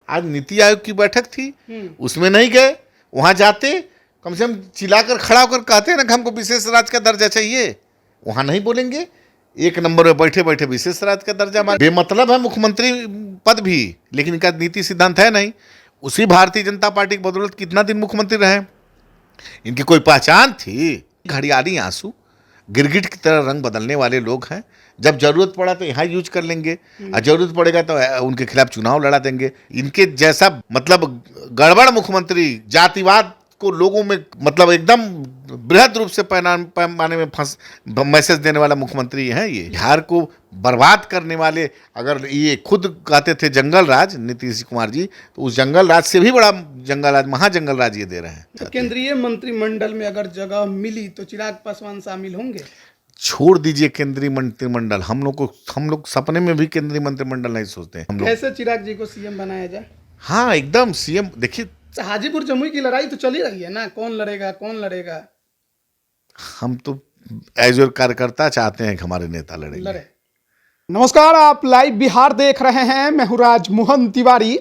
आज नीति आयोग की बैठक थी, उसमें नहीं गए। वहां जाते कम से कम चिल्लाकर खड़ा होकर कहते हैं ना कि हमको विशेष राज्य का दर्जा चाहिए, वहां नहीं बोलेंगे। एक नंबर में बैठे बैठे विशेष राज्य का दर्जा मांग, बेमतलब है मुख्यमंत्री पद भी, लेकिन इनका नीति सिद्धांत है नहीं। उसी भारतीय जनता पार्टी की बदौलत कितना दिन मुख्यमंत्री रहे, इनकी कोई पहचान थी? घड़ियाली आंसू, गिरगिट की तरह रंग बदलने वाले लोग हैं। जब जरूरत पड़ा तो यहाँ यूज कर लेंगे, और जरूरत पड़ेगा तो उनके खिलाफ चुनाव लड़ा देंगे। इनके जैसा मतलब गड़बड़ मुख्यमंत्री जातिवाद को लोगों में मतलब एकदम बृहद रूप से पैमाने में मैसेज देने वाला मुख्यमंत्री है ये। बिहार को बर्बाद करने वाले, अगर ये खुद कहते थे जंगल राज नीतीश कुमार जी, तो उस जंगल राज से भी बड़ा जंगल राज, महाजंगल राज ये दे रहे हैं। तो केंद्रीय मंत्रिमंडल में अगर जगह मिली तो चिराग पासवान शामिल होंगे? छोड़ दीजिए केंद्रीय मंत्रिमंडल, हम लोग सपने में भी केंद्रीय मंत्रिमंडल नहीं सोचते हम लोग। कैसे चिराग जी को सीएम बनाया जाए? हाँ एकदम सीएम। देखिए हाजीपुर जमुई की लड़ाई तो चल ही रही है ना, कौन लड़ेगा? हम तो एज ए कार्यकर्ता चाहते हैं कि हमारे नेता लड़े। नमस्कार, आप लाइव बिहार देख रहे हैं। मैं हूं राजमोहन तिवारी।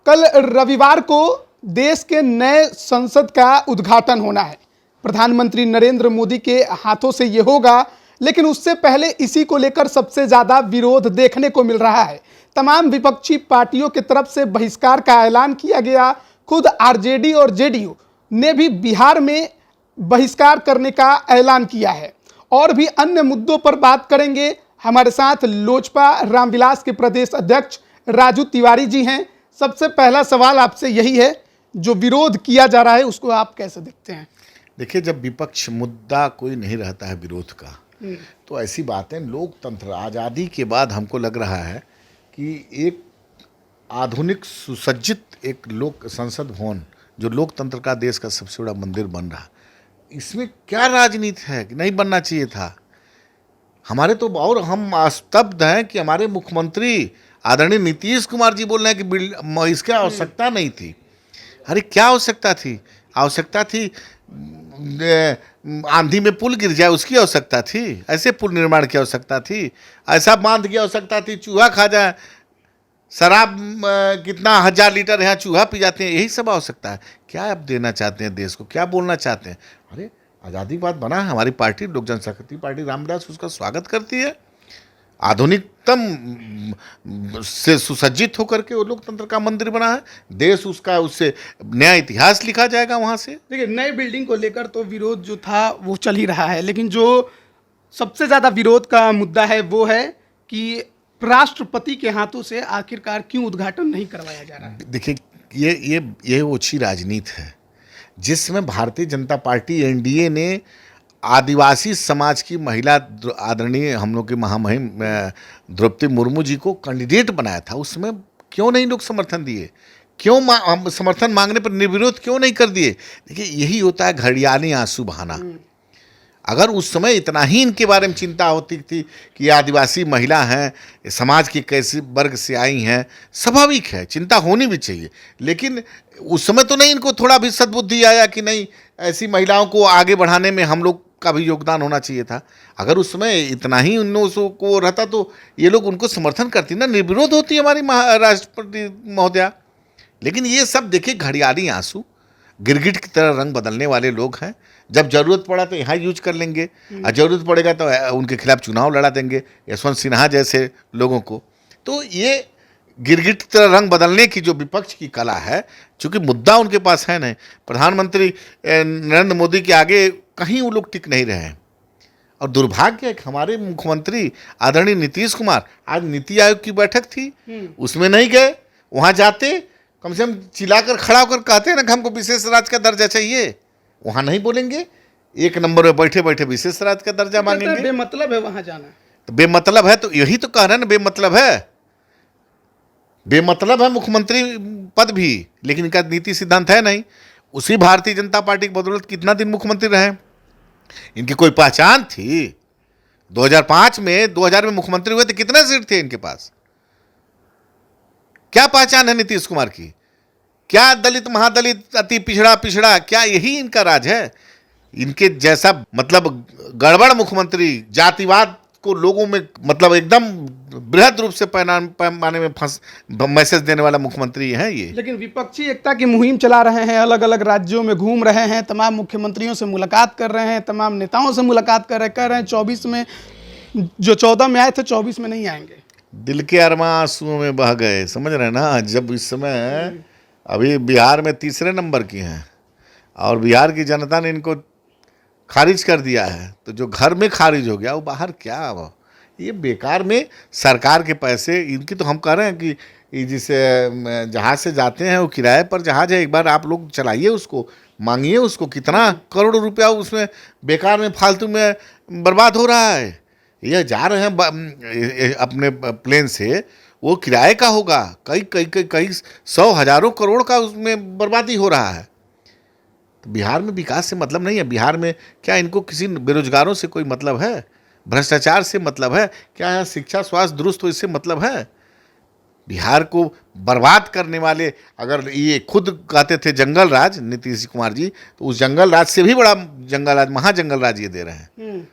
कल रविवार को देश के नए संसद का उद्घाटन होना है। प्रधानमंत्री नरेंद्र मोदी के हाथों से ये होगा, लेकिन उससे पहले इसी को लेकर सबसे ज्यादा विरोध देखने को मिल रहा है। तमाम विपक्षी पार्टियों की तरफ से बहिष्कार का ऐलान किया गया। खुद आरजेडी और जेडीयू ने भी बिहार में बहिष्कार करने का ऐलान किया है। और भी अन्य मुद्दों पर बात करेंगे। हमारे साथ लोजपा रामविलास के प्रदेश अध्यक्ष राजू तिवारी जी हैं। सबसे पहला सवाल आपसे यही है, जो विरोध किया जा रहा है उसको आप कैसे देखते हैं? देखिए, जब विपक्ष मुद्दा कोई नहीं रहता है विरोध का, तो ऐसी बातें, लोकतंत्र आज़ादी के बाद हमको लग रहा है कि एक आधुनिक सुसज्जित एक लोक संसद भवन जो लोकतंत्र का देश का सबसे बड़ा मंदिर बन रहा, इसमें क्या राजनीति है कि नहीं बनना चाहिए था? हमारे तो, और हम स्तब्ध हैं कि हमारे मुख्यमंत्री आदरणीय नीतीश कुमार जी बोल रहे हैं कि इसकी आवश्यकता नहीं थी। अरे क्या आवश्यकता थी? आवश्यकता थी आंधी में पुल गिर जाए, उसकी आवश्यकता थी? ऐसे पुल निर्माण की आवश्यकता थी? ऐसा बांध की आवश्यकता थी चूहा खा जाए? शराब कितना 1000 लीटर यहाँ चूहा पी जाते हैं, यही सब आवश्यकता है? क्या आप देना चाहते हैं देश को, क्या बोलना चाहते हैं? अरे आज़ादी बात बना है, हमारी पार्टी लोक जनशक्ति पार्टी रामविलास उसका स्वागत करती है। आधुनिकतम से सुसज्जित होकर के वो लोकतंत्र का मंदिर बना है। देश उसका, उससे नया इतिहास लिखा जाएगा वहाँ से। देखिए, नई बिल्डिंग को लेकर तो विरोध जो था वो चल ही रहा है, लेकिन जो सबसे ज़्यादा विरोध का मुद्दा है वो है कि राष्ट्रपति के हाथों से आखिरकार क्यों उद्घाटन नहीं करवाया जा रहा है? देखिए, ये ओछी राजनीति है जिसमें भारतीय जनता पार्टी एनडीए ने आदिवासी समाज की महिला आदरणीय हम लोग की महामहिम द्रौपदी मुर्मू जी को कैंडिडेट बनाया था। उसमें क्यों नहीं लोग समर्थन दिए? क्यों समर्थन मांगने पर निर्विरोध क्यों नहीं कर दिए? देखिए, यही होता है घड़ियाली आंसू बहाना। अगर उस समय इतना ही इनके बारे में चिंता होती थी कि आदिवासी महिला हैं, समाज की कैसे वर्ग से आई हैं, स्वाभाविक है चिंता होनी भी चाहिए, लेकिन उस समय तो नहीं इनको थोड़ा भी सद्बुद्धि आया कि नहीं, ऐसी महिलाओं को आगे बढ़ाने में हम लोग का भी योगदान होना चाहिए था? अगर उस समय इतना ही उन लोगों को रहता तो ये लोग उनको समर्थन करती ना, निर्विरोध होती हमारी राष्ट्रपति महोदया। लेकिन ये सब देखिए घड़ियाली आंसू, गिरगिट की तरह रंग बदलने वाले लोग हैं। जब जरूरत पड़ा तो यहाँ यूज कर लेंगे, और जरूरत पड़ेगा तो उनके खिलाफ चुनाव लड़ा देंगे, यशवंत सिन्हा जैसे लोगों को। तो ये गिरगिट की तरह रंग बदलने की जो विपक्ष की कला है, चूंकि मुद्दा उनके पास है नहीं, प्रधानमंत्री नरेंद्र मोदी के आगे कहीं वो लोग टिक नहीं रहे हैं। और दुर्भाग्य है कि हमारे मुख्यमंत्री आदरणीय नीतीश कुमार, आज नीति आयोग की बैठक थी, उसमें नहीं गए। वहाँ जाते कम से कम चिल्लाकर खड़ा होकर कहते हैं ना कि हमको विशेष राज्य का दर्जा चाहिए, वहाँ नहीं बोलेंगे। एक नंबर में बैठे बैठे विशेष राज्य का दर्जा मांगेंगे। बेमतलब है वहाँ जाना। तो बेमतलब है, तो यही तो कह रहे हैं ना, बेमतलब है। बेमतलब है मुख्यमंत्री पद भी, लेकिन इनका नीति सिद्धांत है नहीं। उसी भारतीय जनता पार्टी की बदौलत कितना दिन मुख्यमंत्री रहे, इनकी कोई पहचान थी? 2005 में 2000 में मुख्यमंत्री हुए थे, कितने सीट थे इनके पास? क्या पहचान है नीतीश कुमार की? क्या दलित महादलित अति पिछड़ा, क्या यही इनका राज है? इनके जैसा मतलब गड़बड़ मुख्यमंत्री जातिवाद को लोगों में मतलब एकदम बृहद रूप से पैमाने में मैसेज देने वाला मुख्यमंत्री है ये। लेकिन विपक्षी एकता की मुहिम चला रहे हैं, अलग अलग राज्यों में घूम रहे हैं, तमाम मुख्यमंत्रियों से मुलाकात कर रहे हैं, तमाम नेताओं से मुलाकात कर रहे हैं, कह रहे हैं 24 में जो 14 में आए थे 24 में नहीं आएंगे। दिल के अरमां आंसुओं में बह गए, समझ रहे हैं ना। जब इस समय अभी बिहार में तीसरे नंबर की हैं और बिहार की जनता ने इनको खारिज कर दिया है, तो जो घर में खारिज हो गया वो बाहर क्या वो, ये बेकार में सरकार के पैसे इनकी। तो हम कह रहे हैं कि ये जिसे जहाज से जाते हैं वो किराए पर जहाज है, एक बार आप लोग चलाइए उसको, मांगिए उसको, कितना करोड़ रुपया उसमें बेकार में फालतू में बर्बाद हो रहा है। ये जा रहे हैं अपने प्लेन से, वो किराए का होगा, कई 100 हजारों करोड़ का उसमें बर्बादी हो रहा है। तो बिहार में विकास से मतलब नहीं है। बिहार में क्या इनको किसी बेरोजगारों से कोई मतलब है? भ्रष्टाचार से मतलब है क्या? यहाँ शिक्षा स्वास्थ्य दुरुस्त हो इससे मतलब है? बिहार को बर्बाद करने वाले, अगर ये खुद कहते थे जंगल राज नीतीश कुमार जी, तो उस जंगल राज से भी बड़ा जंगल राज, महाजंगल राज ये दे रहे हैं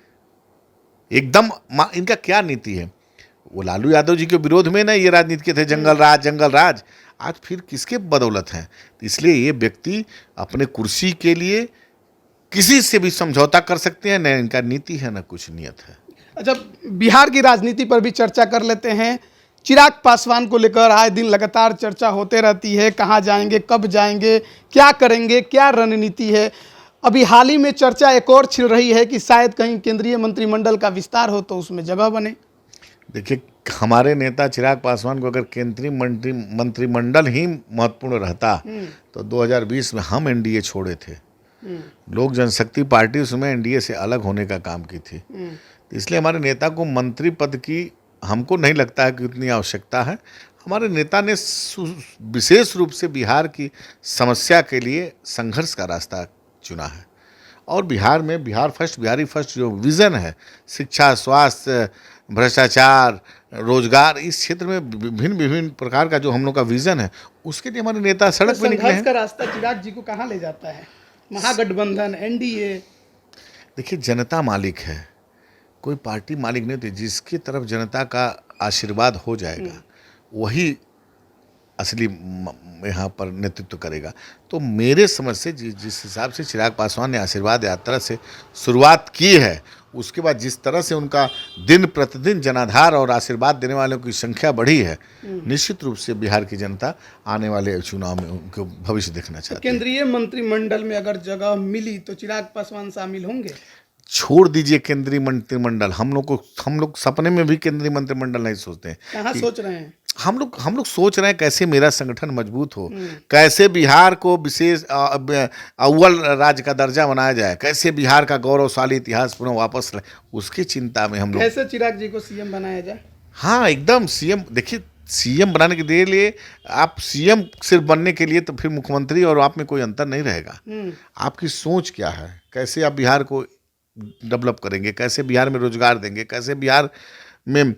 एकदम। इनका क्या नीति है? वो लालू यादव जी के विरोध में ना ये राजनीति के थे, जंगल राज। आज फिर किसके बदौलत हैं? इसलिए ये व्यक्ति अपने कुर्सी के लिए किसी से भी समझौता कर सकते हैं, न इनका नीति है न कुछ नियत है। अच्छा, बिहार की राजनीति पर भी चर्चा कर लेते हैं। चिराग पासवान को लेकर आए दिन लगातार चर्चा होते रहती है, कहाँ जाएंगे, कब जाएंगे, क्या करेंगे, क्या रणनीति है। अभी हाल ही में चर्चा एक और छिड़ रही है कि शायद कहीं केंद्रीय मंत्रिमंडल का विस्तार हो तो उसमें जगह बने। देखिए, हमारे नेता चिराग पासवान को अगर केंद्रीय मंत्रिमंडल ही महत्वपूर्ण रहता तो 2020 में हम एनडीए छोड़े थे। लोक जनशक्ति पार्टी उसमें एनडीए से अलग होने का काम की थी। तो इसलिए हमारे नेता को मंत्री पद की हमको नहीं लगता है कि उतनी आवश्यकता है। हमारे नेता ने विशेष रूप से बिहार की समस्या के लिए संघर्ष का रास्ता चुना है और बिहार में बिहार फर्स्ट, बिहारी फर्स्ट जो विज़न है, शिक्षा, स्वास्थ्य, भ्रष्टाचार, रोजगार, इस क्षेत्र में विभिन्न प्रकार का जो हम लोग का विज़न है, उसके लिए हमारे नेता सड़क पे निकले हैं। संघर्ष का रास्ता चिराग जी को कहाँ ले जाता है? महागठबंधन, एनडीए? देखिए, जनता मालिक है, कोई पार्टी मालिक नहीं होती। जिसकी तरफ जनता का आशीर्वाद हो जाएगा वही असली यहाँ पर नेतृत्व करेगा। तो मेरे समझ से जिस हिसाब से चिराग पासवान ने आशीर्वाद यात्रा से शुरुआत की है, उसके बाद जिस तरह से उनका दिन प्रतिदिन जनाधार और आशीर्वाद देने वालों की संख्या बढ़ी है, निश्चित रूप से बिहार की जनता आने वाले चुनाव में उनको भविष्य देखना चाहती है। केंद्रीय मंत्रिमंडल में अगर जगह मिली तो चिराग पासवान शामिल होंगे? छोड़ दीजिए केंद्रीय मंत्रिमंडल, हम लोग सपने में भी केंद्रीय मंत्रिमंडल नहीं सोचते हैं। कहाँ सोच रहे हैं? हम लोग सोच रहे हैं कैसे मेरा संगठन मजबूत हो, कैसे बिहार को विशेष अव्वल राज्य का दर्जा बनाया जाए, कैसे बिहार का गौरवशाली इतिहास पुनः वापस लाए, उसकी चिंता में हम लोग। कैसे चिराग जी को सीएम बनाया जाए? हाँ, एकदम सीएम। देखिए, सीएम बनाने के लिए आप सीएम सिर्फ बनने के लिए तो फिर मुख्यमंत्री और आप में कोई अंतर नहीं रहेगा। आपकी सोच क्या है, कैसे आप बिहार को डेवलप करेंगे, कैसे बिहार में रोजगार देंगे, कैसे बिहार में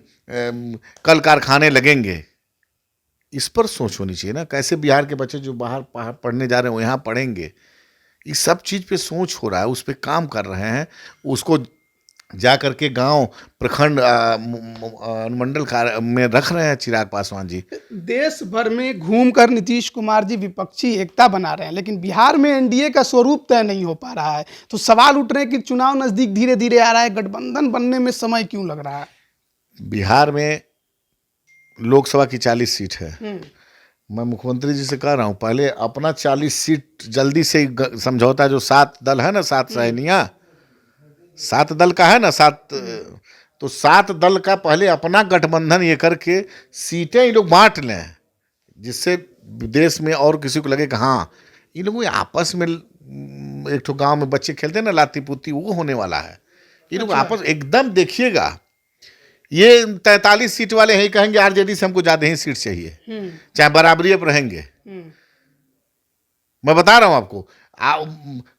कल कारखाने लगेंगे, इस पर सोच होनी चाहिए ना। कैसे बिहार के बच्चे जो बाहर पढ़ने जा रहे हैं वो यहाँ पढ़ेंगे, इस सब चीज़ पे सोच हो रहा है, उस पर काम कर रहे हैं। उसको जा करके गांव, प्रखंड, अनुमंडल कार्य में रख रहे हैं चिराग पासवान जी। देश भर में घूमकर नीतीश कुमार जी विपक्षी एकता बना रहे हैं, लेकिन बिहार में एनडीए का स्वरूप तय नहीं हो पा रहा है। तो सवाल उठ रहे हैं कि चुनाव नजदीक धीरे धीरे आ रहा है, गठबंधन बनने में समय क्यों लग रहा है? बिहार में लोकसभा की 40 सीट है। मैं मुख्यमंत्री जी से कह रहा हूँ, पहले अपना 40 सीट जल्दी से समझौता, जो 7 दल है ना, 7 सहनिया, 7 दल का है ना, 7, तो 7 दल का पहले अपना गठबंधन ये करके सीटें ये लोग बांट लें, जिससे देश में और किसी को लगे कि हाँ, इन लोगों आपस में, एक तो गांव में बच्चे खेलते हैं ना लाती पुती, वो होने वाला है। ये लोग आपस एकदम, देखिएगा, ये 43 सीट वाले हैं, कहेंगे आरजेडी से हमको ज्यादा ही सीट चाहिए, चाहे बराबरी पर रहेंगे। मैं बता रहा हूं आपको,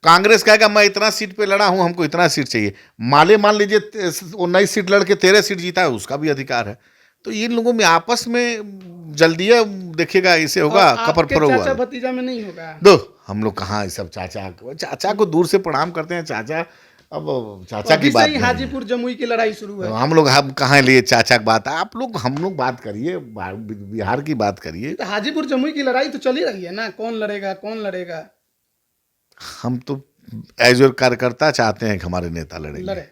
कांग्रेस कहेगा मैं इतना सीट पे लड़ा हूं, हमको इतना सीट चाहिए। मान लीजिए 19 सीट लड़के 13 सीट जीता है, उसका भी अधिकार है। तो इन लोगों में आपस में जल्दी देखिएगा, इसे होगा कपर फरो चाचा भतीजा में नहीं होगा। दो हम लोग कहाँ सब चाचा को दूर से प्रणाम करते हैं। चाचा अब चाचा अभी की बात से ही नहीं है। हाजीपुर जमुई की लड़ाई शुरू है। हम कहाँ लिए चाचा की बात, हम लोग बात करिए, बिहार की बात करिए। तो हाजीपुर जमुई की लड़ाई तो चल ही रही है ना, कौन लड़ेगा कौन लड़ेगा। हम तो एज ए कार्यकर्ता चाहते हैं कि हमारे नेता लड़ेंगे। लड़े।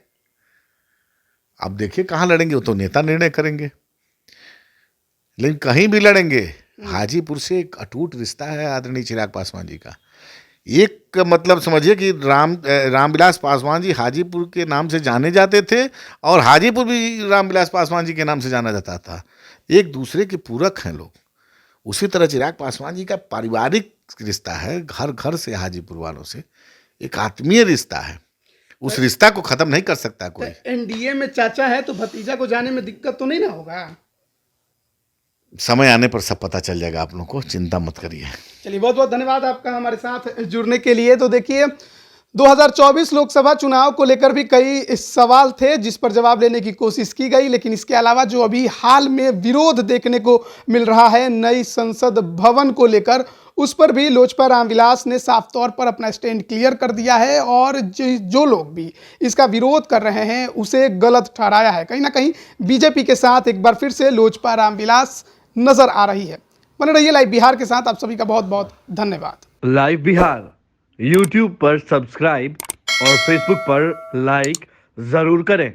अब देखिए कहाँ लड़ेंगे, वो तो नेता निर्णय करेंगे, लेकिन कहीं भी लड़ेंगे। हाजीपुर से एक अटूट रिश्ता है आदरणीय चिराग पासवान जी का। एक मतलब समझिए कि रामविलास पासवान जी हाजीपुर के नाम से जाने जाते थे, और हाजीपुर भी रामविलास पासवान जी के नाम से जाना जाता था। एक दूसरे के पूरक हैं लोग। उसी तरह चिराग पासवान जी का पारिवारिक रिश्ता है, घर घर से हाजीपुर वालों से एक आत्मीय रिश्ता है। उस रिश्ता को खत्म नहीं कर सकता कोई। एनडीए में चाचा है तो भतीजा को जाने में दिक्कत तो नहीं ना होगा। समय आने पर सब पता चल जाएगा आप लोगों को, चिंता मत करिए। चलिए, बहुत बहुत धन्यवाद आपका हमारे साथ जुड़ने के लिए। तो देखिए, 2024 लोकसभा चुनाव को लेकर भी कई सवाल थे जिस पर जवाब लेने की कोशिश की गई, लेकिन इसके अलावा जो अभी हाल में विरोध देखने को मिल रहा है नई संसद भवन को लेकर, उस पर भी लोजपा रामविलास ने साफ तौर पर अपना स्टैंड क्लियर कर दिया है, और जो लोग भी इसका विरोध कर रहे हैं उसे गलत ठहराया है। कहीं ना कहीं बीजेपी के साथ एक बार फिर से लोजपा रामविलास नजर आ रही है। बने रहिए लाइव बिहार के साथ। आप सभी का बहुत बहुत धन्यवाद। लाइव बिहार यूट्यूब पर सब्सक्राइब और फेसबुक पर लाइक जरूर करें।